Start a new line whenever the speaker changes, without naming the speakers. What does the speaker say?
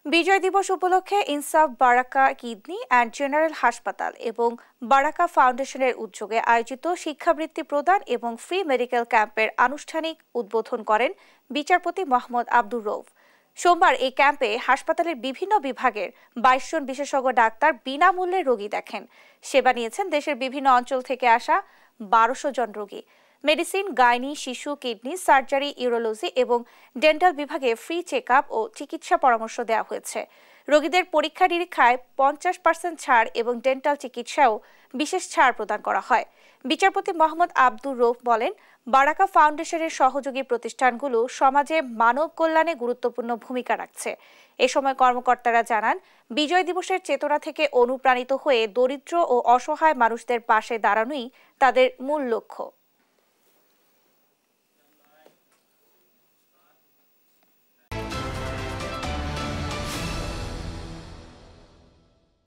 বিজয় দিবস উপলক্ষে ইনসাফ বারাকা কিডনি অ্যান্ড জেনারেল হাসপাতাল এবং বারাকা ফাউন্ডেশনের উদ্যোগে আয়োজিত শিক্ষাবৃত্তি প্রদান এবং ফ্রি মেডিকেল ক্যাম্পের আনুষ্ঠানিক উদ্বোধন করেন বিচারপতি মোহাম্মদ আব্দুর রউফ। সোমবার এই ক্যাম্পে হাসপাতালের বিভিন্ন বিভাগের 22 জন বিশেষজ্ঞ ডাক্তার বিনামূল্যে রোগী দেখেন। সেবা নিয়েছেন দেশের বিভিন্ন অঞ্চল থেকে আসা 1200 জন রোগী। মেডিসিন, গাইনি, শিশু, কিডনি, সার্জারি, ইউরোলজি এবং ডেন্টাল বিভাগে ফ্রি চেকআপ ও চিকিৎসা পরামর্শ দেওয়া হয়েছে। রোগীদের পরীক্ষা নিরীক্ষায় 50% ছাড় এবং ডেন্টাল চিকিৎসাও বিশেষ ছাড় প্রদান করা হয়। বিচারপতি মোহাম্মদ আব্দুর রউফ বলেন, বারাকা ফাউন্ডেশনের সহযোগী প্রতিষ্ঠানগুলো সমাজে মানব কল্যাণে গুরুত্বপূর্ণ ভূমিকা রাখছে। এ সময় কর্মকর্তারা জানান, বিজয় দিবসের চেতনা থেকে অনুপ্রাণিত হয়ে দরিদ্র ও অসহায় মানুষদের পাশে দাঁড়ানোই তাদের মূল লক্ষ্য।